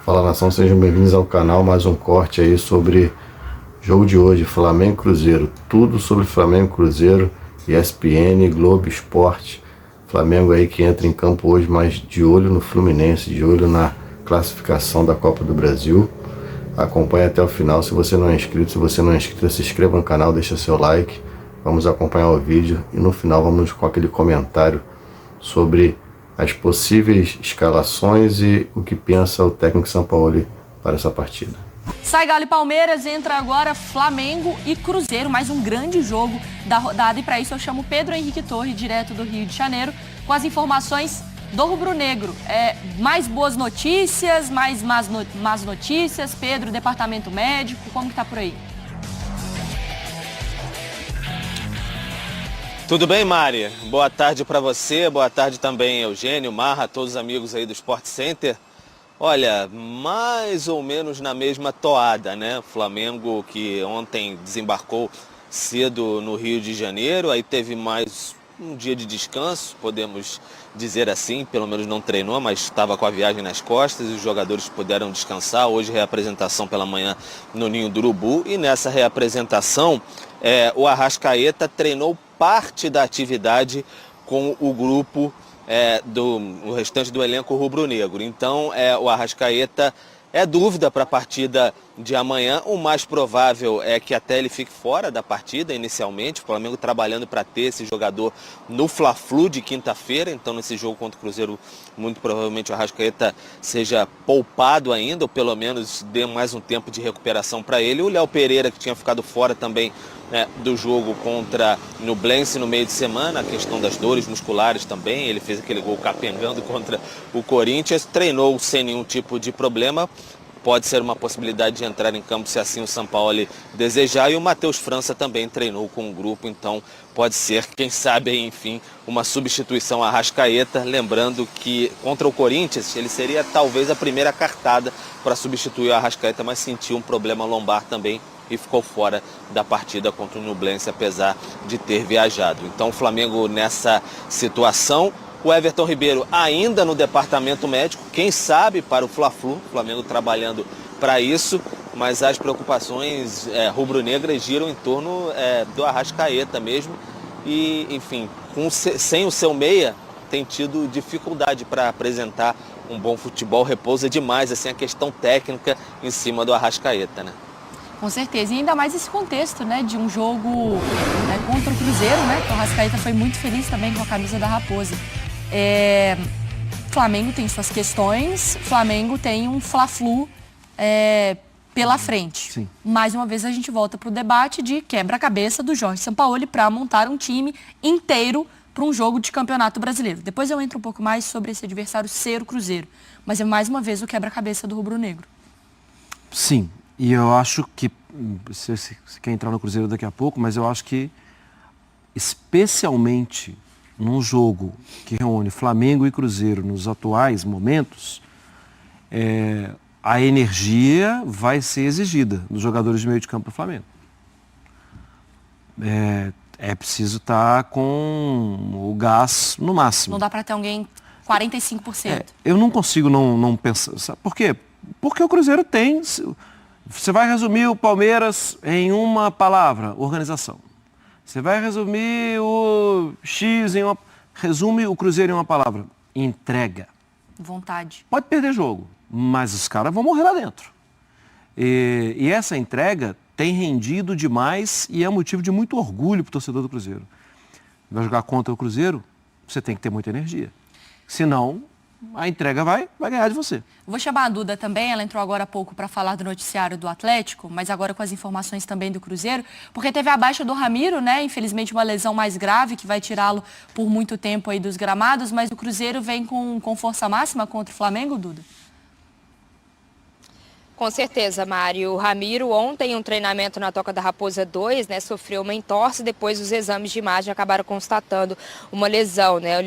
Fala nação, sejam bem-vindos ao canal, mais um corte aí sobre jogo de hoje, Flamengo e Cruzeiro, tudo sobre Flamengo e Cruzeiro, ESPN, Globo Esporte, Flamengo aí que entra em campo hoje, mas de olho no Fluminense, de olho na classificação da Copa do Brasil. Acompanhe até o final, se você não é inscrito, se inscreva no canal, deixa seu like, vamos acompanhar o vídeo e no final vamos com aquele comentário sobre as possíveis escalações e o que pensa o técnico Sampaoli para essa partida. Sai Galo e Palmeiras, entra agora Flamengo e Cruzeiro, mais um grande jogo da rodada. E para isso eu chamo Pedro Henrique Torre, direto do Rio de Janeiro, com as informações do rubro-negro. Mais boas notícias, mais más notícias? Pedro, departamento médico, como que tá por aí? Tudo bem, Mari? Boa tarde para você, boa tarde também, Eugênio, Marra, todos os amigos aí do Sport Center. Olha, mais ou menos na mesma toada, né? Flamengo que ontem desembarcou cedo no Rio de Janeiro, aí teve mais um dia de descanso, podemos dizer assim, pelo menos não treinou, mas estava com a viagem nas costas e os jogadores puderam descansar. Hoje reapresentação pela manhã no Ninho do Urubu e nessa reapresentação o Arrascaeta treinou parte da atividade com o grupo o restante do elenco rubro-negro. Então o Arrascaeta é dúvida para a partida de amanhã. O mais provável é que até ele fique fora da partida inicialmente. O Flamengo trabalhando para ter esse jogador no Fla-Flu de quinta-feira. Então nesse jogo contra o Cruzeiro, muito provavelmente o Arrascaeta seja poupado ainda, ou pelo menos dê mais um tempo de recuperação para ele. O Léo Pereira, que tinha ficado fora também do jogo contra Nublense no meio de semana, a questão das dores musculares também, ele fez aquele gol capengando contra o Corinthians, treinou sem nenhum tipo de problema, pode ser uma possibilidade de entrar em campo se assim o Sampaoli desejar, e o Matheus França também treinou com o grupo, então pode ser, quem sabe, enfim, uma substituição a Arrascaeta, lembrando que contra o Corinthians ele seria talvez a primeira cartada para substituir o Arrascaeta, mas sentiu um problema lombar também e ficou fora da partida contra o Nublense, apesar de ter viajado. Então o Flamengo nessa situação, o Everton Ribeiro ainda no departamento médico, quem sabe para o Fla-Flu, o Flamengo trabalhando para isso, mas as preocupações rubro-negras giram em torno do Arrascaeta mesmo, e enfim, sem o seu meia, tem tido dificuldade para apresentar um bom futebol, repousa demais assim, a questão técnica em cima do Arrascaeta, né? Com certeza, e ainda mais esse contexto, né, de um jogo contra o Cruzeiro, né, que o Arrascaeta foi muito feliz também com a camisa da Raposa. Flamengo tem suas questões, Flamengo tem um Fla-Flu pela frente. Sim. Mais uma vez a gente volta para o debate de quebra-cabeça do Jorge Sampaoli para montar um time inteiro para um jogo de campeonato brasileiro. Depois eu entro um pouco mais sobre esse adversário ser o Cruzeiro, mas é mais uma vez o quebra-cabeça do rubro-negro. Sim. E eu acho que, você quer entrar no Cruzeiro daqui a pouco, mas eu acho que, especialmente num jogo que reúne Flamengo e Cruzeiro nos atuais momentos, a energia vai ser exigida dos jogadores de meio de campo do Flamengo. É preciso estar com o gás no máximo. Não dá para ter alguém 45%. Eu não consigo não pensar. Sabe por quê? Porque o Cruzeiro tem... Você vai resumir o Palmeiras em uma palavra, organização. Você vai resumir o X em uma... Resume o Cruzeiro em uma palavra, entrega. Vontade. Pode perder jogo, mas os caras vão morrer lá dentro. E essa entrega tem rendido demais e é motivo de muito orgulho para o torcedor do Cruzeiro. Vai jogar contra o Cruzeiro, você tem que ter muita energia. Senão, a entrega vai ganhar de você. Vou chamar a Duda também, ela entrou agora há pouco para falar do noticiário do Atlético, mas agora com as informações também do Cruzeiro, porque teve a baixa do Ramiro, né? Infelizmente uma lesão mais grave que vai tirá-lo por muito tempo aí dos gramados, mas o Cruzeiro vem com força máxima contra o Flamengo, Duda? Com certeza, Mário. O Ramiro, ontem, um treinamento na Toca da Raposa 2, né, sofreu uma entorse, depois os exames de imagem acabaram constatando uma lesão, né?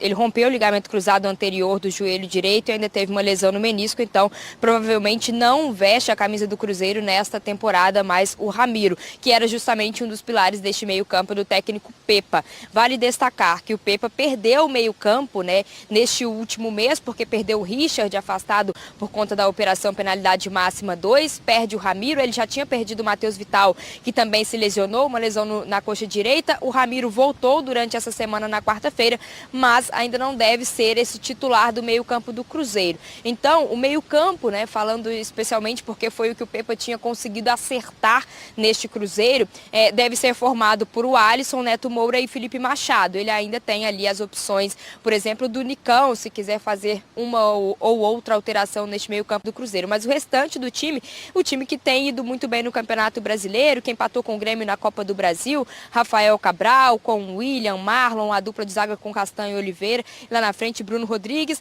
Ele rompeu o ligamento cruzado anterior do joelho direito e ainda teve uma lesão no menisco, então provavelmente não veste a camisa do Cruzeiro nesta temporada, mas o Ramiro, que era justamente um dos pilares deste meio-campo do técnico Pepa. Vale destacar que o Pepa perdeu o meio-campo, né, neste último mês, porque perdeu o Richard, afastado por conta da operação penalidade máxima 2, perde o Ramiro, ele já tinha perdido o Matheus Vital, que também se lesionou, uma lesão na coxa direita. O Ramiro voltou durante essa semana na quarta-feira, mas ainda não deve ser esse titular do meio-campo do Cruzeiro. Então, o meio-campo, né, falando especialmente porque foi o que o Pepa tinha conseguido acertar neste Cruzeiro, deve ser formado por o Alisson, Neto Moura e Felipe Machado. Ele ainda tem ali as opções, por exemplo, do Nicão, se quiser fazer uma ou outra alteração neste meio-campo do Cruzeiro. Mas o restante do time, o time que tem ido muito bem no Campeonato Brasileiro, que empatou com o Grêmio na Copa do Brasil, Rafael Cabral, com William, Marlon, a dupla de zaga com Castanho e Oliveira, lá na frente Bruno Rodrigues,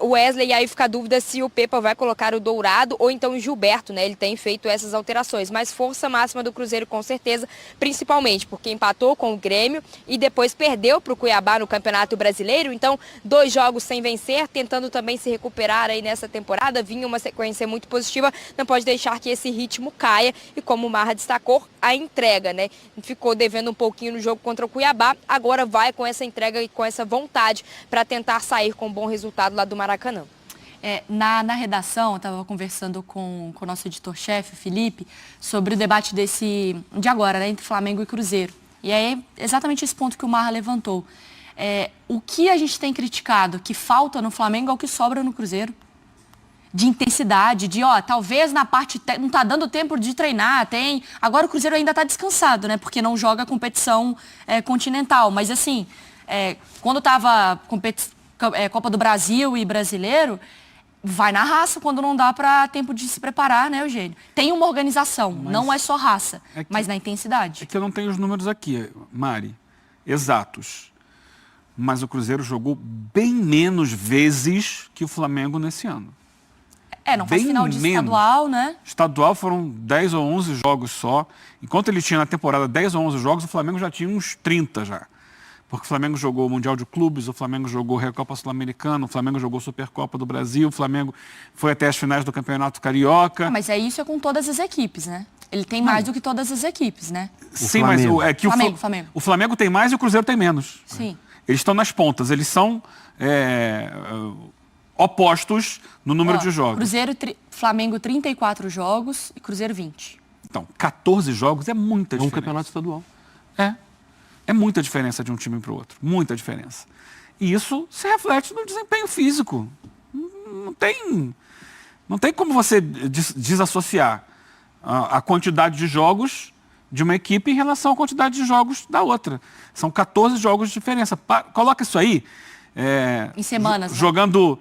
o Wesley, e aí fica a dúvida se o Pepa vai colocar o Dourado ou então o Gilberto, né? Ele tem feito essas alterações, mas força máxima do Cruzeiro com certeza, principalmente porque empatou com o Grêmio e depois perdeu para o Cuiabá no Campeonato Brasileiro, então 2 jogos sem vencer, tentando também se recuperar aí nessa temporada, vinha uma sequência muito positiva, não pode deixar que esse ritmo caia e, como o Marra destacou, a entrega, né? Ficou devendo um pouquinho no jogo contra o Cuiabá, agora vai com essa entrega e com essa vontade para tentar sair com um bom resultado lá do Maracanã. Na redação, eu estava conversando com o nosso editor-chefe, Felipe, sobre o debate de agora, né, entre Flamengo e Cruzeiro. E é exatamente esse ponto que o Marra levantou. O que a gente tem criticado que falta no Flamengo é o que sobra no Cruzeiro. De intensidade, talvez na parte não está dando tempo de treinar, agora o Cruzeiro ainda está descansado, né? Porque não joga competição continental, mas assim, quando estava Copa do Brasil e Brasileiro, vai na raça quando não dá para tempo de se preparar, né, Eugênio? Tem uma organização, não é só raça, mas na intensidade. É que eu não tenho os números aqui, Mari, exatos, mas o Cruzeiro jogou bem menos vezes que o Flamengo nesse ano. Não faz final de estadual, né? Estadual foram 10 ou 11 jogos só. Enquanto ele tinha na temporada 10 ou 11 jogos, o Flamengo já tinha uns 30 já. Porque o Flamengo jogou o Mundial de Clubes, o Flamengo jogou Recopa Sul-Americana, o Flamengo jogou Supercopa do Brasil, o Flamengo foi até as finais do Campeonato Carioca. Mas isso é com todas as equipes, né? Ele tem mais do que todas as equipes, né? Sim, mas é que o Flamengo tem mais e o Cruzeiro tem menos. Sim. Eles estão nas pontas, eles são opostos no número de jogos. Flamengo 34 jogos e Cruzeiro 20. Então, 14 jogos é muita diferença. Um campeonato estadual. É muita diferença de um time para o outro. Muita diferença. E isso se reflete no desempenho físico. Não tem como você desassociar a quantidade de jogos de uma equipe em relação à quantidade de jogos da outra. São 14 jogos de diferença. Coloca isso aí. Em semanas. Jogando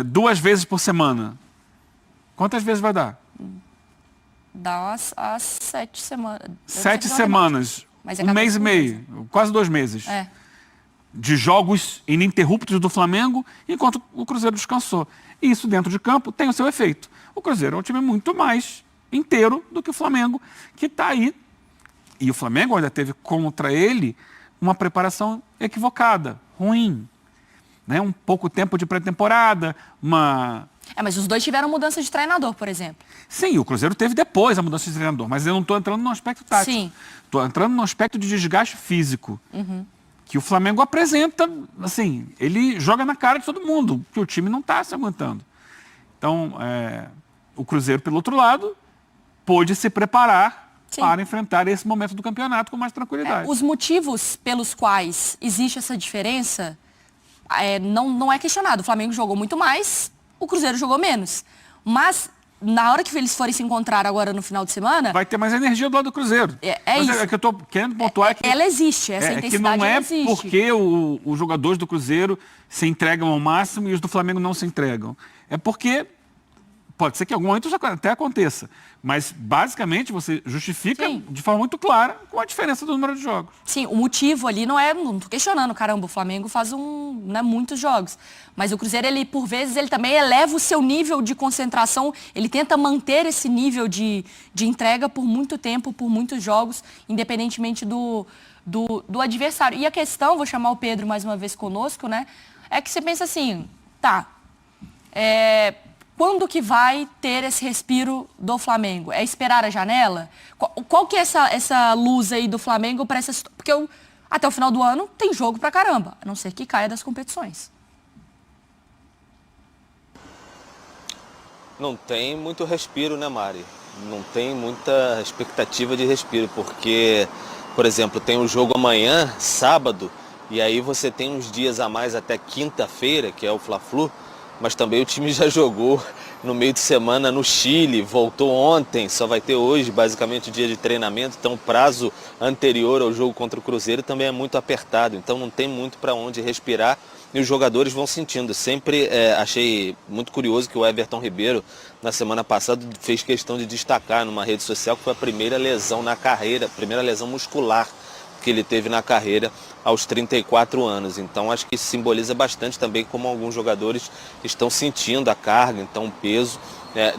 2 vezes por semana. Quantas vezes vai dar? Dá as 7 semanas. 7 semanas. Um mês e meio. Quase 2 meses. De jogos ininterruptos do Flamengo, enquanto o Cruzeiro descansou. E isso dentro de campo tem o seu efeito. O Cruzeiro é um time muito mais inteiro do que o Flamengo, que está aí. E o Flamengo ainda teve contra ele uma preparação equivocada, ruim. Né? Um pouco tempo de pré-temporada, mas os dois tiveram mudança de treinador, por exemplo. Sim, o Cruzeiro teve depois a mudança de treinador, mas eu não estou entrando no aspecto tático. Sim. Estou entrando no aspecto de desgaste físico. Que o Flamengo apresenta, assim, ele joga na cara de todo mundo, que o time não está se aguentando. Então, o Cruzeiro, pelo outro lado, pôde se preparar para enfrentar esse momento do campeonato com mais tranquilidade. Os motivos pelos quais existe essa diferença não é questionado. O Flamengo jogou muito mais, o Cruzeiro jogou menos. Mas, na hora que eles forem se encontrar agora no final de semana... vai ter mais energia do lado do Cruzeiro. Mas isso. É que eu estou querendo pontuar que... ela existe, essa intensidade que não existe. Porque os jogadores do Cruzeiro se entregam ao máximo e os do Flamengo não se entregam. É porque Pode ser que em algum momento já até aconteça, mas basicamente você justifica de forma muito clara com a diferença do número de jogos. Sim, o motivo ali não tô questionando, caramba, o Flamengo faz muitos jogos, mas o Cruzeiro, ele por vezes, ele também eleva o seu nível de concentração, ele tenta manter esse nível de entrega por muito tempo, por muitos jogos, independentemente do adversário. E a questão, vou chamar o Pedro mais uma vez conosco, né, é que você pensa assim, quando que vai ter esse respiro do Flamengo? É esperar a janela? Qual que é essa luz aí do Flamengo para essa... Porque até o final do ano tem jogo pra caramba, a não ser que caia das competições. Não tem muito respiro, né, Mari? Não tem muita expectativa de respiro, porque, por exemplo, tem um jogo amanhã, sábado, e aí você tem uns dias a mais até quinta-feira, que é o Fla-Flu, mas também o time já jogou no meio de semana no Chile, voltou ontem, só vai ter hoje basicamente o dia de treinamento, então o prazo anterior ao jogo contra o Cruzeiro também é muito apertado, então não tem muito para onde respirar e os jogadores vão sentindo. Sempre achei muito curioso que o Everton Ribeiro, na semana passada, fez questão de destacar numa rede social que foi a primeira lesão na carreira, primeira lesão muscular que ele teve na carreira aos 34 anos. Então acho que isso simboliza bastante também como alguns jogadores estão sentindo a carga, então o peso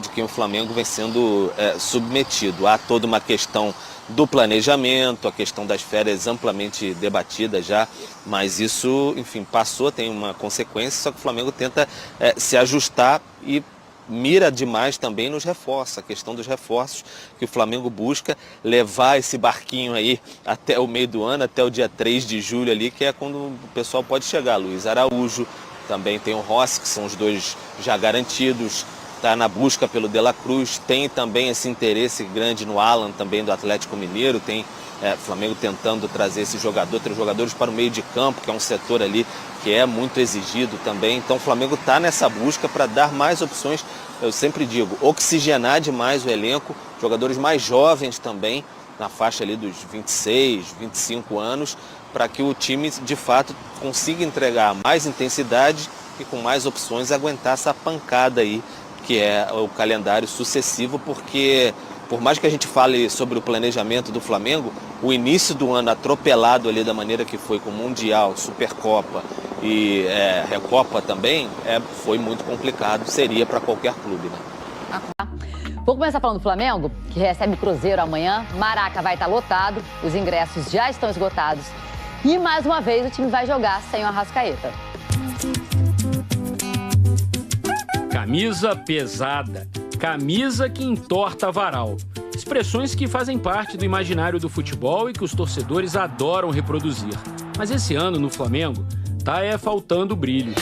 de que o Flamengo vem sendo submetido. Há toda uma questão do planejamento, a questão das férias amplamente debatida já, mas isso, enfim, passou, tem uma consequência, só que o Flamengo tenta se ajustar e mira demais também nos reforços, a questão dos reforços que o Flamengo busca levar esse barquinho aí até o meio do ano, até o dia 3 de julho ali, que é quando o pessoal pode chegar. Luiz Araújo, também tem o Rossi, que são os dois já garantidos, está na busca pelo De La Cruz, tem também esse interesse grande no Alan, também do Atlético Mineiro, tem Flamengo tentando trazer esse jogador, ter jogadores para o meio de campo, que é um setor ali que é muito exigido também. Então o Flamengo está nessa busca para dar mais opções, eu sempre digo, oxigenar demais o elenco, jogadores mais jovens também, na faixa ali dos 26, 25 anos, para que o time de fato consiga entregar mais intensidade e com mais opções aguentar essa pancada aí, que é o calendário sucessivo, porque por mais que a gente fale sobre o planejamento do Flamengo, o início do ano atropelado ali da maneira que foi com o Mundial, Supercopa e Recopa também, foi muito complicado, seria para qualquer clube, né? Vou começar falando do Flamengo, que recebe Cruzeiro amanhã. Maraca vai estar lotado, os ingressos já estão esgotados. E mais uma vez o time vai jogar sem o Arrascaeta. Camisa pesada, camisa que entorta varal. Expressões que fazem parte do imaginário do futebol e que os torcedores adoram reproduzir. Mas esse ano, no Flamengo, tá faltando brilho.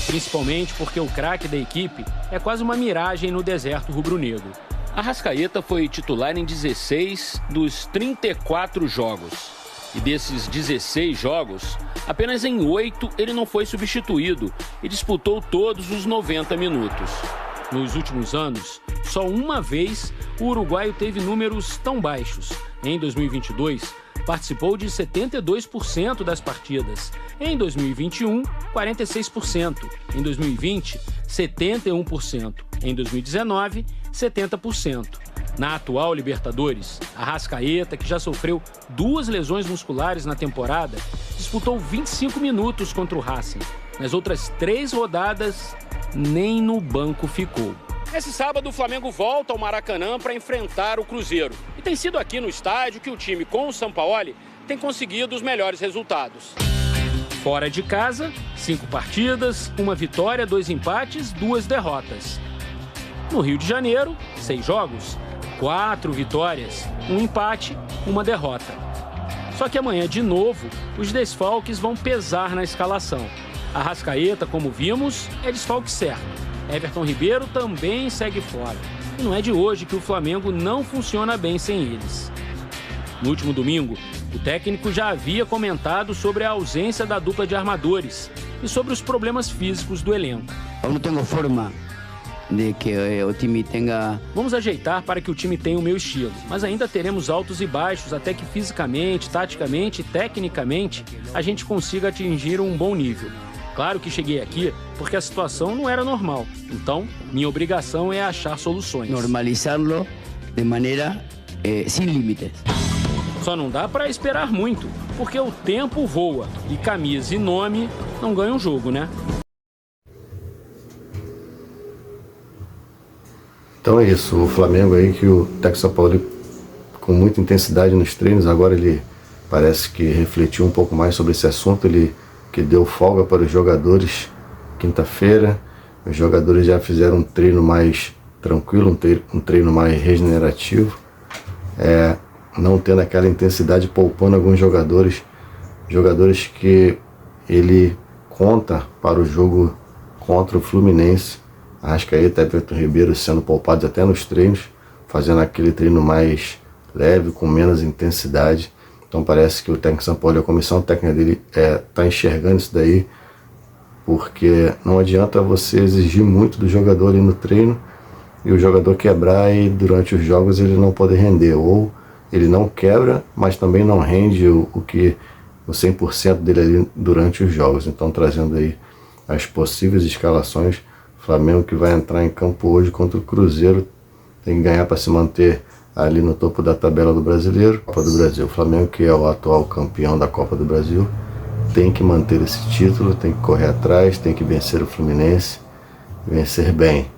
Principalmente porque o craque da equipe é quase uma miragem no deserto rubro-negro. Arrascaeta foi titular em 16 dos 34 jogos. E desses 16 jogos, apenas em 8 ele não foi substituído e disputou todos os 90 minutos. Nos últimos anos, só uma vez o uruguaio teve números tão baixos. Em 2022, participou de 72% das partidas. Em 2021, 46%. Em 2020, 71%. Em 2019, 70%. Na atual Libertadores, Arrascaeta, que já sofreu 2 lesões musculares na temporada, disputou 25 minutos contra o Racing. Nas outras 3 rodadas, nem no banco ficou. Esse sábado, o Flamengo volta ao Maracanã para enfrentar o Cruzeiro. E tem sido aqui no estádio que o time, com o Sampaoli, tem conseguido os melhores resultados. Fora de casa, 5 partidas, 1 vitória, 2 empates, 2 derrotas. No Rio de Janeiro, 6 jogos, 4 vitórias, 1 empate, 1 derrota. Só que amanhã, de novo, os desfalques vão pesar na escalação. Arrascaeta, como vimos, é desfalque certo. Everton Ribeiro também segue fora. E não é de hoje que o Flamengo não funciona bem sem eles. No último domingo, o técnico já havia comentado sobre a ausência da dupla de armadores e sobre os problemas físicos do elenco. Eu não tenho forma de que o time tenha... Vamos ajeitar para que o time tenha o meu estilo, mas ainda teremos altos e baixos até que fisicamente, taticamente e tecnicamente a gente consiga atingir um bom nível. Claro que cheguei aqui porque a situação não era normal. Então, minha obrigação é achar soluções. Normalizá-lo de maneira sem limites. Só não dá para esperar muito, porque o tempo voa e camisa e nome não ganham jogo, né? Então é isso, o Flamengo aí que o técnico São Paulo com muita intensidade nos treinos, agora ele parece que refletiu um pouco mais sobre esse assunto, ele que deu folga para os jogadores quinta-feira, os jogadores já fizeram um treino mais tranquilo, um treino mais regenerativo, não tendo aquela intensidade, poupando alguns jogadores que ele conta para o jogo contra o Fluminense. Arrascaeta e Everton Ribeiro sendo poupados até nos treinos, fazendo aquele treino mais leve, com menos intensidade. Então parece que o técnico São Paulo e a comissão técnica dele está enxergando isso daí, porque não adianta você exigir muito do jogador ali no treino e o jogador quebrar e durante os jogos ele não poder render, ou ele não quebra, mas também não rende o 100% dele ali durante os jogos. Então trazendo aí as possíveis escalações, Flamengo que vai entrar em campo hoje contra o Cruzeiro, tem que ganhar para se manter ali no topo da tabela do Brasileiro. Copa do Brasil, o Flamengo que é o atual campeão da Copa do Brasil, tem que manter esse título, tem que correr atrás, tem que vencer o Fluminense, vencer bem.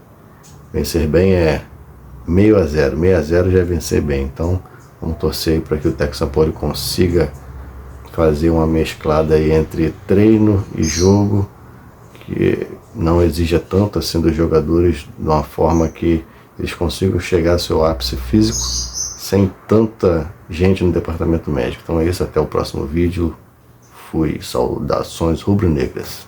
Vencer bem é 0-0, 0-0 já é vencer bem. Então vamos torcer aí para que o técnico São Paulo consiga fazer uma mesclada aí entre treino e jogo, que não exija tanto assim dos jogadores, de uma forma que eles consigam chegar ao seu ápice físico sem tanta gente no departamento médico. Então é isso, até o próximo vídeo. Fui, saudações rubro-negras.